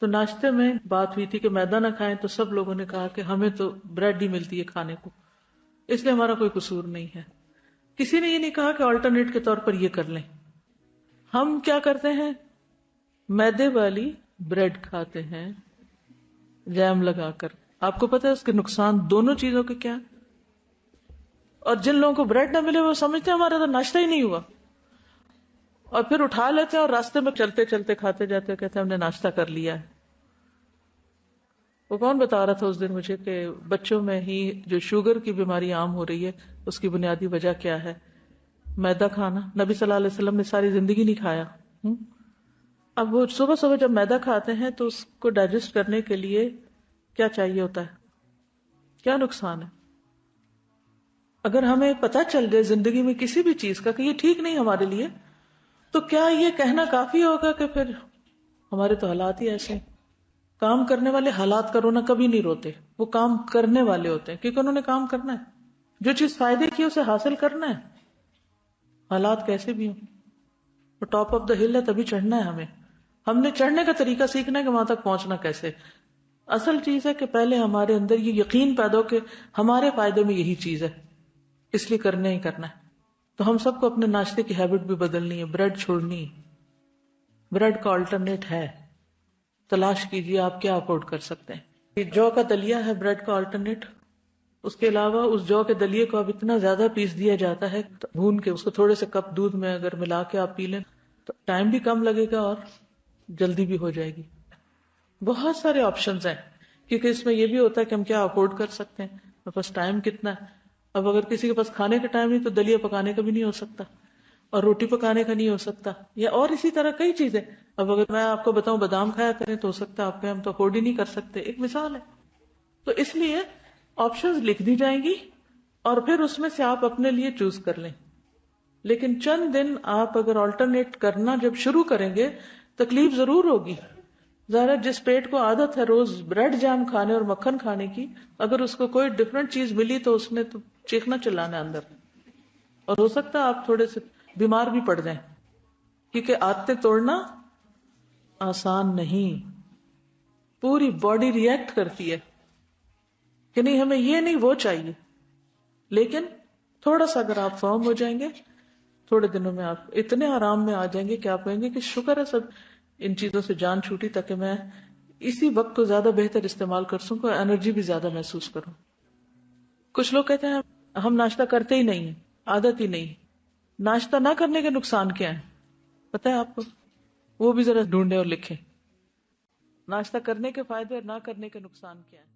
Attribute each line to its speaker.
Speaker 1: تو ناشتے میں بات ہوئی تھی کہ میدا نہ کھائیں، تو سب لوگوں نے کہا کہ ہمیں تو بریڈ ہی ملتی ہے کھانے کو، اس لیے ہمارا کوئی قصور نہیں ہے. کسی نے یہ نہیں کہا کہ آلٹرنیٹ کے طور پر یہ کر لیں. ہم کیا کرتے ہیں؟ میدے والی بریڈ کھاتے ہیں جیم لگا کر. آپ کو پتا ہے اس کے نقصان دونوں چیزوں کے کیا ہیں؟ اور جن لوگوں کو بریڈ نہ ملے وہ سمجھتے ہیں ہمارا تو ناشتہ ہی نہیں ہوا، اور پھر اٹھا لیتے ہیں اور راستے میں چلتے چلتے کھاتے جاتے کہتے ہیں ہم نے ناشتہ کر لیا ہے. وہ کون بتا رہا تھا اس دن مجھے کہ بچوں میں ہی جو شوگر کی بیماری عام ہو رہی ہے اس کی بنیادی وجہ کیا ہے؟ میدا کھانا. نبی صلی اللہ علیہ وسلم نے ساری زندگی نہیں کھایا. اب وہ صبح صبح جب میدا کھاتے ہیں تو اس کو ڈائجسٹ کرنے کے لیے کیا چاہیے ہوتا ہے؟ کیا نقصان ہے؟ اگر ہمیں پتہ چل جائے زندگی میں کسی بھی چیز کا کہ یہ ٹھیک نہیں ہمارے لیے، تو کیا یہ کہنا کافی ہوگا کہ پھر ہمارے تو حالات ہی ایسے ہیں؟ کام کرنے والے حالات کا رونا کبھی نہیں روتے، وہ کام کرنے والے ہوتے ہیں کیونکہ انہوں نے کام کرنا ہے. جو چیز فائدے کی اسے حاصل کرنا ہے، حالات کیسے بھی ہوں. وہ ٹاپ آف دا ہل ہے، تبھی چڑھنا ہے ہمیں. ہم نے چڑھنے کا طریقہ سیکھنا ہے کہ وہاں تک پہنچنا کیسے. اصل چیز ہے کہ پہلے ہمارے اندر یہ یقین پیدا ہو کہ ہمارے فائدے میں یہی چیز ہے، اس لیے کرنا ہی کرنا ہے. تو ہم سب کو اپنے ناشتے کی ہیبٹ بھی بدلنی ہے، بریڈ چھوڑنی ہے. بریڈ کا آلٹرنیٹ ہے، تلاش کیجیے آپ کیا افورڈ کر سکتے ہیں. یہ جو کا دلیا ہے بریڈ کا آلٹرنیٹ. اس کے علاوہ اس جو کے دلیے کو اب اتنا زیادہ پیس دیا جاتا ہے، بھون کے اس کو تھوڑے سے کپ دودھ میں اگر ملا کے آپ پی لیں تو ٹائم بھی کم لگے گا اور جلدی بھی ہو جائے گی. بہت سارے آپشنز ہیں، کیونکہ اس میں یہ بھی ہوتا ہے کہ ہم کیا افورڈ کر سکتے ہیں، میرے پاس ٹائم کتنا ہے. اب اگر کسی کے پاس کھانے کا ٹائم نہیں تو دلیا پکانے کا بھی نہیں ہو سکتا، اور روٹی پکانے کا نہیں ہو سکتا، یا اور اسی طرح کئی چیزیں. اب اگر میں آپ کو بتاؤں بادام کھایا کریں تو ہو سکتا ہے آپ کے ہم تو افورڈ ہی نہیں کر سکتے. ایک مثال ہے. تو اس لیے آپشنز لکھ دی جائیں گی اور پھر اس میں سے آپ اپنے لیے چوز کر لیں. لیکن چند دن آپ اگر آلٹرنیٹ کرنا جب شروع کریں گے تکلیف ضرور ہوگی. ظاہر جس پیٹ کو عادت ہے روز بریڈ جام کھانے اور مکھن کھانے کی، اگر اس کو کوئی ڈفرنٹ چیز ملی تو اس نے تو چیخنا چلانا اندر، اور ہو سکتا ہے آپ تھوڑے سے بیمار بھی پڑ جائیں، کیونکہ عادتیں توڑنا آسان نہیں. پوری باڈی ریئیکٹ کرتی ہے کہ نہیں ہمیں یہ نہیں وہ چاہیے. لیکن تھوڑا سا اگر آپ فارم ہو جائیں گے، تھوڑے دنوں میں آپ اتنے آرام میں آ جائیں گے کہ آپ کہیں گے کہ شکر ہے سب ان چیزوں سے جان چھوٹی تاکہ میں اسی وقت کو زیادہ بہتر استعمال کر سکوں، انرجی بھی زیادہ محسوس کروں. کچھ لوگ کہتے ہیں ہم ناشتہ کرتے ہی نہیں ہیں، عادت ہی نہیں. ناشتہ نہ کرنے کے نقصان کیا ہیں پتہ ہے آپ کو؟ وہ بھی ذرا ڈھونڈیں اور لکھیں. ناشتہ کرنے کے فائدے اور نہ کرنے کے نقصان کیا ہیں.